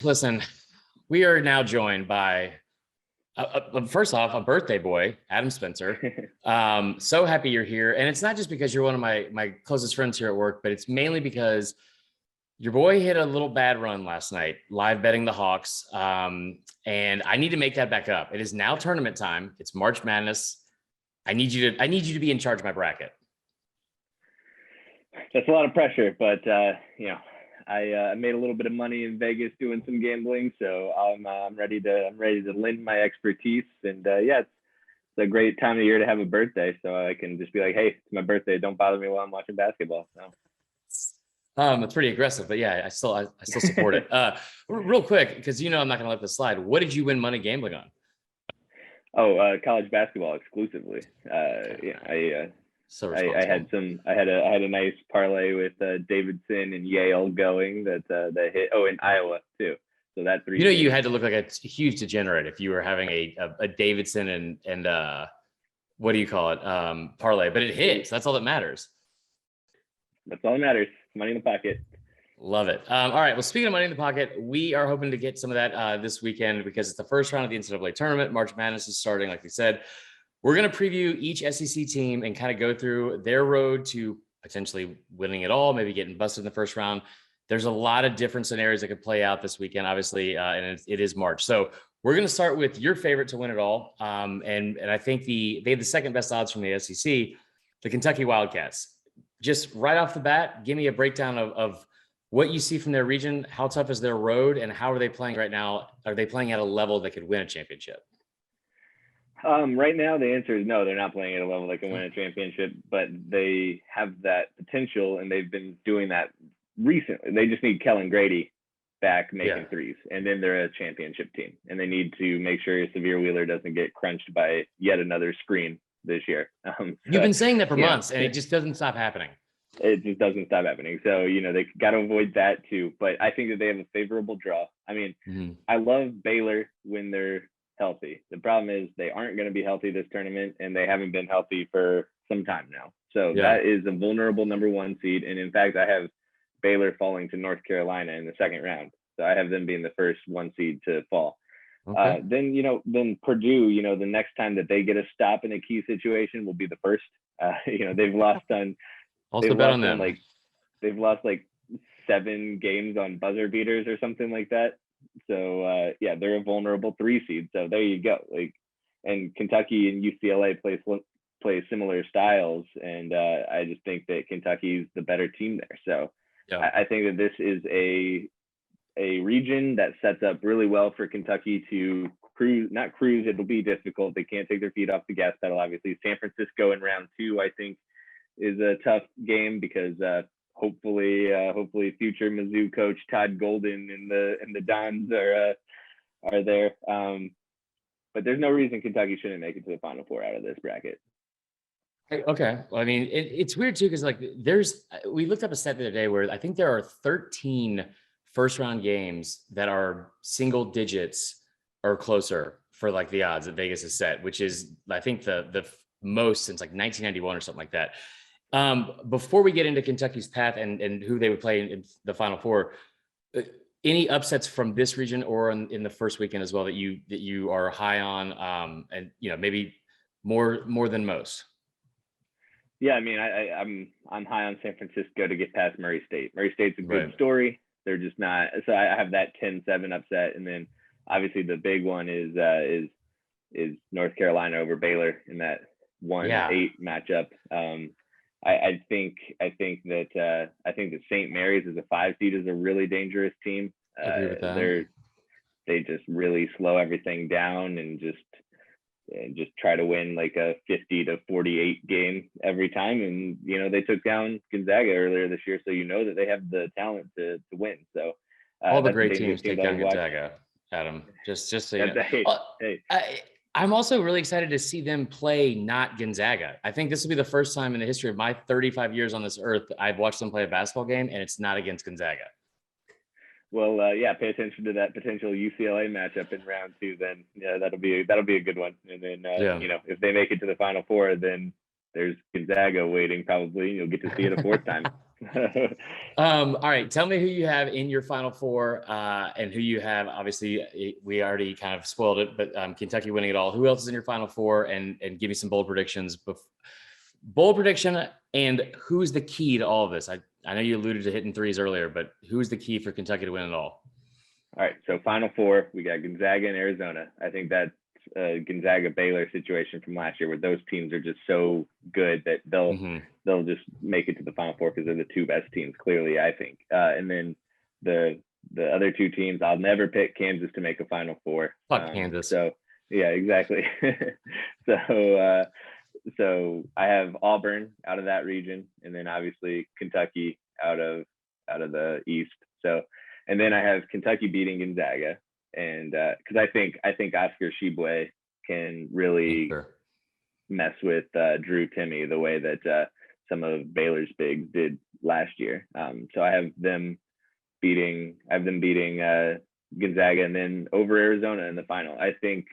Listen, we are now joined by, first off, a birthday boy, Adam Spencer. So happy you're here. And it's not just because you're one of my closest friends here at work, but it's mainly because your boy hit a little bad run last night, live betting the Hawks. And I need to make that back up. It is now tournament time. It's March Madness. I need you to be in charge of my bracket. That's a lot of pressure, but I made a little bit of money in Vegas doing some gambling, so I'm ready to lend my expertise. And it's a great time of year to have a birthday, so I can just be like, hey, it's my birthday. Don't bother me while I'm watching basketball. So. It's pretty aggressive, but yeah, I still support it. Real quick, because I'm not going to let this slide. What did you win money gambling on? College basketball exclusively. I had a nice parlay with Davidson and Yale going that hit. Oh, in Iowa too. So that three. You had to look like a huge degenerate if you were having a Davidson and what do you call it? Parlay, but it hit. So that's all that matters. That's all that matters. Money in the pocket. Love it. All right. Well, speaking of money in the pocket, we are hoping to get some of that this weekend because it's the first round of the NCAA tournament. March Madness is starting, like we said. We're going to preview each SEC team and kind of go through their road to potentially winning it all, maybe getting busted in the first round. There's a lot of different scenarios that could play out this weekend, obviously, and it is March. So we're going to start with your favorite to win it all. And I think they have the second best odds from the SEC, the Kentucky Wildcats. Just right off the bat, give me a breakdown of what you see from their region. How tough is their road, and how are they playing right now? Are they playing at a level that could win a championship? Right now, the answer is no. They're not playing at a level that can win a championship, but they have that potential, and they've been doing that recently. They just need Kellen Grady back making threes, and then they're a championship team. And they need to make sure Severe Wheeler doesn't get crunched by yet another screen this year. You've been saying that for months, and it just doesn't stop happening. It just doesn't stop happening. So, they got to avoid that too. But I think that they have a favorable draw. I mean, I love Baylor when they're healthy. The problem is they aren't going to be healthy this tournament, and they haven't been healthy for some time now. So that is a vulnerable number one seed. And in fact, I have Baylor falling to North Carolina in the second round. So I have them being the first one seed to fall. Okay. Then Purdue, the next time that they get a stop in a key situation will be the first. They've lost on. Also bet on them. They've lost like 7 games on buzzer beaters or something like that. So they're a vulnerable 3 seed. So there you go. And Kentucky and UCLA play similar styles, and I just think that Kentucky's the better team there. So I think that this is a region that sets up really well for Kentucky to not cruise. It'll be difficult. They can't take their feet off the gas pedal. Obviously, San Francisco in round 2, I think, is a tough game because hopefully future Mizzou coach Todd Golden and the Dons are there. But there's no reason Kentucky shouldn't make it to the Final Four out of this bracket. Okay. Well, I mean, it's weird too, because we looked up a stat the other day where I think there are 13 first round games that are single digits or closer for the odds that Vegas has set, which is, I think, the most since 1991 or something like that. Before we get into Kentucky's path and who they would play in the Final Four, any upsets from this region or in the first weekend as well that you are high on, and maybe more than most? Yeah, I mean, I'm high on San Francisco to get past Murray State. Murray State's a good story. They're just not. So I have that 10-7 upset, and then obviously the big one is North Carolina over Baylor in that 1-8 matchup. I think that St. Mary's as a 5 seed is a really dangerous team. They just really slow everything down and just try to win like a 50-48 game every time. And they took down Gonzaga earlier this year, so that they have the talent to win. So all the great teams take down Gonzaga, Adam. Just so you know. I'm also really excited to see them play not Gonzaga. I think this will be the first time in the history of my 35 years on this earth I've watched them play a basketball game, and it's not against Gonzaga. Well, pay attention to that potential UCLA matchup in round 2. Then, that'll be a good one. And then, if they make it to the Final Four, then there's Gonzaga waiting. Probably you'll get to see it a fourth time. All right. Tell me who you have in your Final Four and who you have. Obviously, we already kind of spoiled it, but Kentucky winning it all. Who else is in your Final Four? And give me some bold predictions. Bold prediction and who's the key to all of this? I know you alluded to hitting threes earlier, but who's the key for Kentucky to win it all? All right. So Final Four, we got Gonzaga and Arizona. I think that's a Gonzaga Baylor situation from last year where those teams are just so good that they'll just make it to the Final Four because they're the two best teams, clearly, I think. And then the other two teams, I'll never pick Kansas to make a Final Four. Fuck Kansas. So yeah, exactly. So I have Auburn out of that region, and then obviously Kentucky out of the East. So, and then I have Kentucky beating Gonzaga, and because I think Oscar Tshiebwe can really mess with Drew Timme the way that some of Baylor's bigs did last year. So I have them beating Gonzaga, and then over Arizona in the final. I think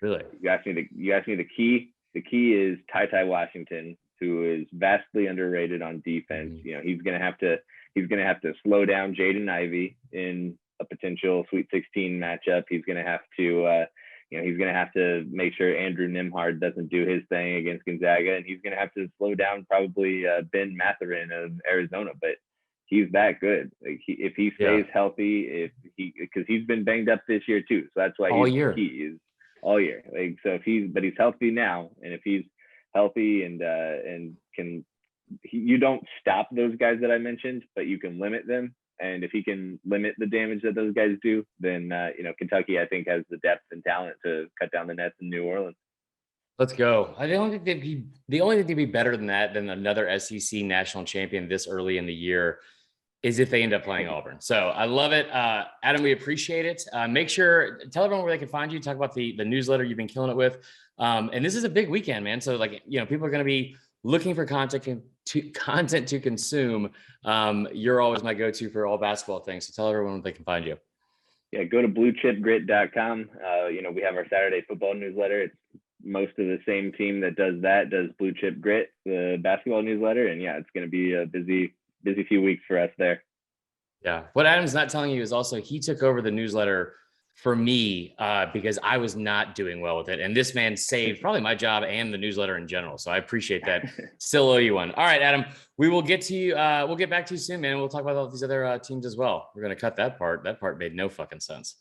really you asked me the key. The key is Ty Washington, who is vastly underrated on defense. You know, he's gonna have to slow down Jaden Ivey in a potential Sweet 16 matchup. He's gonna have to make sure Andrew Nimhard doesn't do his thing against Gonzaga, and he's gonna have to slow down probably Ben Mathurin of Arizona. But he's that good. Like if he stays healthy, because he's been banged up this year too, so that's why the key is all year. Like so, he's healthy now, and if he's healthy and you don't stop those guys that I mentioned, but you can limit them. And if he can limit the damage that those guys do, then Kentucky, I think, has the depth and talent to cut down the nets in New Orleans. Let's go. The only thing they'd be better than that, than another SEC national champion this early in the year, is if they end up playing Auburn. So I love it. Adam, we appreciate it. Make sure, tell everyone where they can find you. Talk about the newsletter you've been killing it with. And this is a big weekend, man. So people are going to be looking for content to consume. You're always my go-to for all basketball things. So tell everyone where they can find you. Yeah, go to bluechipgrit.com. We have our Saturday football newsletter. It's most of the same team that does Blue Chip Grit, the basketball newsletter. And yeah, it's going to be a busy few weeks for us there. Yeah. What Adam's not telling you is also he took over the newsletter for me because I was not doing well with it. And this man saved probably my job and the newsletter in general. So I appreciate that. Still owe you one. All right, Adam, we will get to you. We'll get back to you soon, man. We'll talk about all these other teams as well. We're going to cut that part. That part made no fucking sense.